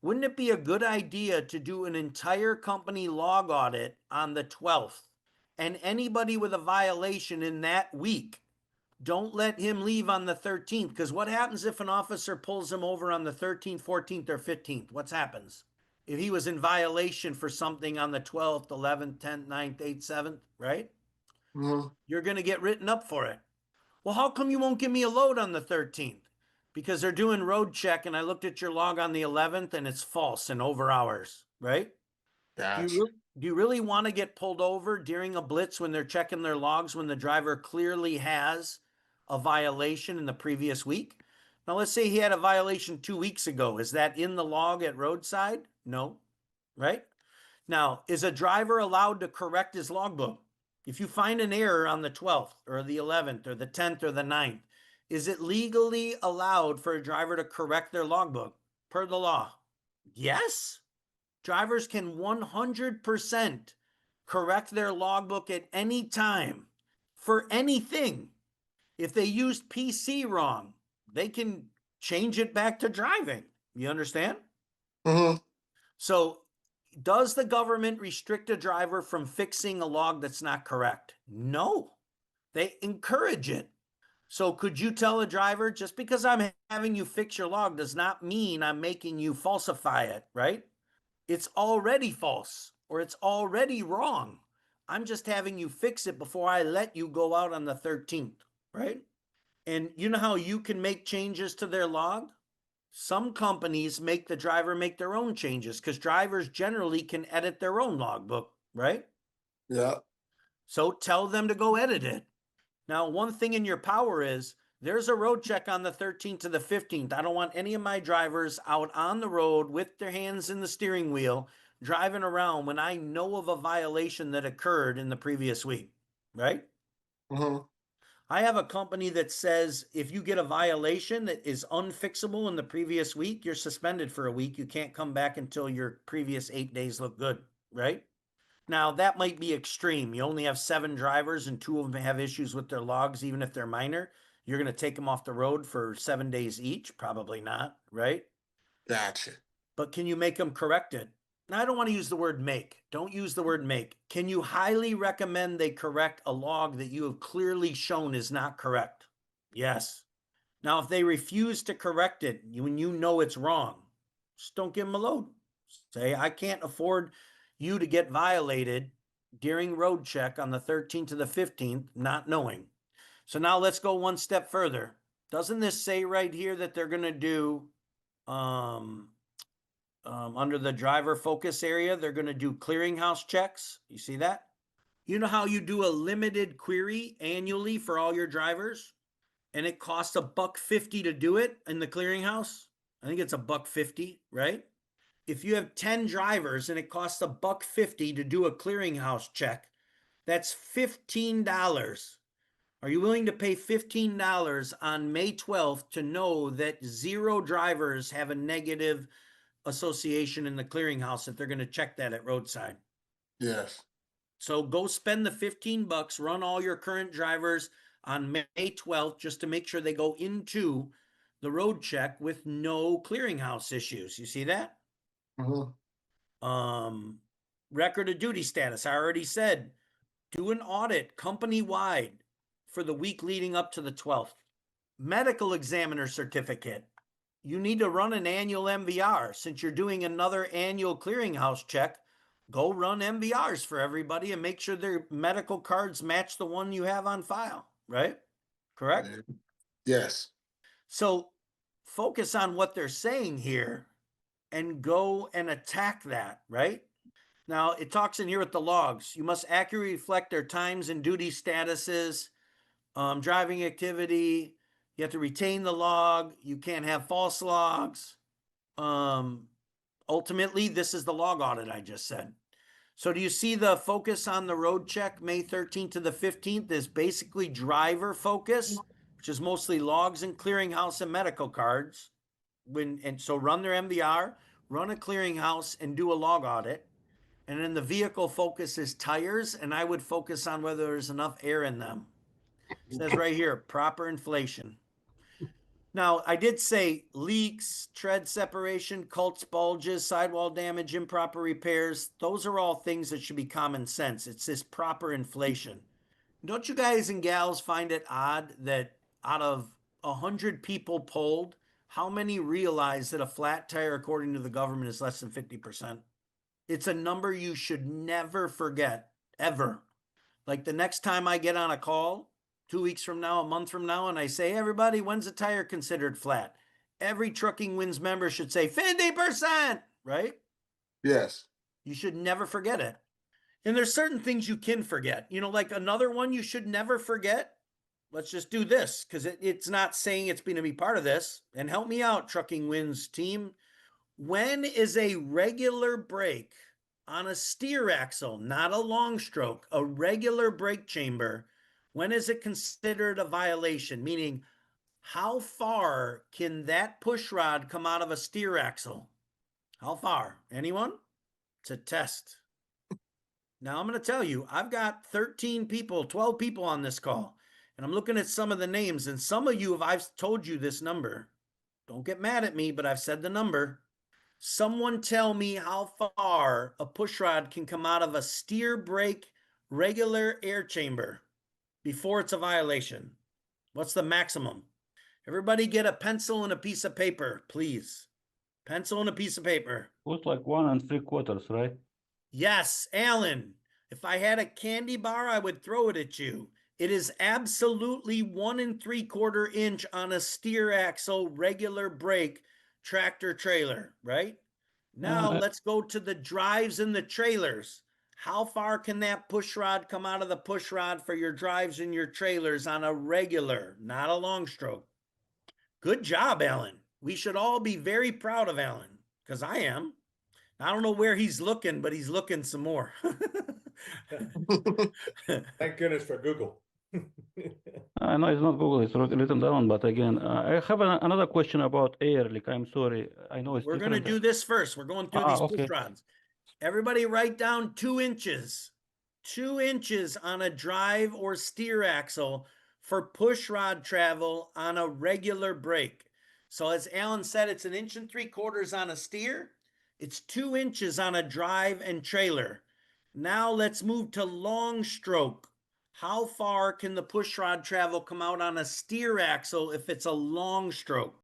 wouldn't it be a good idea to do an entire company log audit on the 12th? And anybody with a violation in that week, don't let him leave on the 13th. Because what happens if an officer pulls him over on the 13th, 14th, or 15th? What happens? If he was in violation for something on the 12th, 11th, 10th, 9th, 8th, 7th, right? Mhm. You're going to get written up for it. Well, how come you won't give me a load on the 13th? Because they're doing road check and I looked at your log on the 11th and it's false and over hours, right? Do Gotcha. you, do you really want to get pulled over during a blitz when they're checking their logs when the driver clearly has a violation in the previous week? Now, let's say he had a violation 2 weeks ago. Is that in the log at roadside? No, right? Now, is a driver allowed to correct his logbook? If you find an error on the 12th or the 11th or the 10th or the 9th, is it legally allowed for a driver to correct their logbook per the law? Yes. Drivers can 100% correct their logbook at any time for anything. If they used PC wrong, they can change it back to driving. You understand? Hmm. So, does the government restrict a driver from fixing a log that's not correct? No, they encourage it. So, could you tell a driver just because I'm having you fix your log does not mean I'm making you falsify it, right? It's already false or it's already wrong. I'm just having you fix it before I let you go out on the 13th, right? And you know how you can make changes to their log? Some companies make the driver make their own changes because drivers generally can edit their own logbook, right? Yeah. So tell them to go edit it. Now, one thing in your power is there's a road check on the 13th to the 15th. I don't want any of my drivers out on the road with their hands in the steering wheel driving around when I know of a violation that occurred in the previous week, right? Hmm. I have a company that says if you get a violation that is unfixable in the previous week, you're suspended for a week. You can't come back until your previous 8 days look good, right? Now, that might be extreme. You only have 7 drivers and 2 of them have issues with their logs, even if they're minor. You're going to take them off the road for 7 days each? Probably not, right? Gotcha. But can you make them correct it? Now, I don't want to use the word make. Don't use the word make. Can you highly recommend they correct a log that you have clearly shown is not correct? Yes. Now, if they refuse to correct it when you know it's wrong, just don't give them a load. Say, I can't afford you to get violated during road check on the 13th to the 15th, not knowing. So now let's go one step further. Doesn't this say right here that they're going to do um, under the driver focus area, they're going to do clearinghouse checks? You see that? You know how you do a limited query annually for all your drivers? And it costs $1.50 to do it in the clearinghouse. I think it's $1.50, right? If you have 10 drivers and it costs $1.50 to do a clearinghouse check, that's $15. Are you willing to pay $15 on May 12th to know that 0 drivers have a negative association in the clearinghouse if they're going to check that at roadside? Yes. So go spend the $15, run all your current drivers on May 12th just to make sure they go into the road check with no clearinghouse issues. You see that? Hmm. Um, Record of duty status. I already said do an audit company wide for the week leading up to the 12th. Medical examiner certificate. You need to run an annual MVR. Since you're doing another annual clearinghouse check, go run MVRs for everybody and make sure their medical cards match the one you have on file, right? Correct? Yes. So focus on what they're saying here and go and attack that, right? Now, it talks in here with the logs. You must accurately reflect their times and duty statuses, driving activity. You have to retain the log. You can't have false logs. Um, Ultimately, this is the log audit I just said. So do you see the focus on the road check May 13th to the 15th is basically driver focus, which is mostly logs and clearinghouse and medical cards. So run their MVR, run a clearinghouse and do a log audit. And then the vehicle focus is tires, and I would focus on whether there's enough air in them. It says right here, proper inflation. Now, I did say leaks, tread separation, cults, bulges, sidewall damage, improper repairs. Those are all things that should be common sense. It's this proper inflation. Don't you guys and gals find it odd that out of 100 people polled, how many realize that a flat tire, according to the government, is less than 50%? It's a number you should never forget, ever. Like the next time I get on a call, 2 weeks from now, a month from now, and I say, hey, everybody, when's a tire considered flat? Every Trucking Wins member should say 50%, right? Yes. You should never forget it. And there's certain things you can forget. Like another one you should never forget. Let's just do this because it's not saying it's going to be part of this. And help me out, Trucking Wins team. When is a regular brake on a steer axle, not a long stroke, a regular brake chamber, when is it considered a violation? Meaning, how far can that push rod come out of a steer axle? How far? Anyone? It's a test. Now I'm going to tell you, I've got 13 people, 12 people on this call, and I'm looking at some of the names, and some of you, I've told you this number. Don't get mad at me, but I've said the number. Someone tell me how far a push rod can come out of a steer brake regular air chamber before it's a violation. What's the maximum? Everybody get a pencil and a piece of paper, please. Pencil and a piece of paper. Looks like 1 3/4, right? Yes, Alan. If I had a candy bar, I would throw it at you. It is absolutely 1 3/4 inch on a steer axle regular brake tractor trailer, right? Now let's go to the drives and the trailers. How far can that push rod come out of the push rod for your drives and your trailers on a regular, not a long stroke? Good job, Alan. We should all be very proud of Alan because I am. I don't know where he's looking, but he's looking some more. Thank goodness for Google. I know it's not Google, it's written down, but again, I have another question about air leak. I'm sorry. I know it's We're going to do this first. We're going through these push rods. Everybody write down 2 inches. 2 inches on a drive or steer axle for push rod travel on a regular brake. So as Alan said, it's 1 3/4 on a steer. It's 2 inches on a drive and trailer. Now let's move to long stroke. How far can the push rod travel come out on a steer axle if it's a long stroke?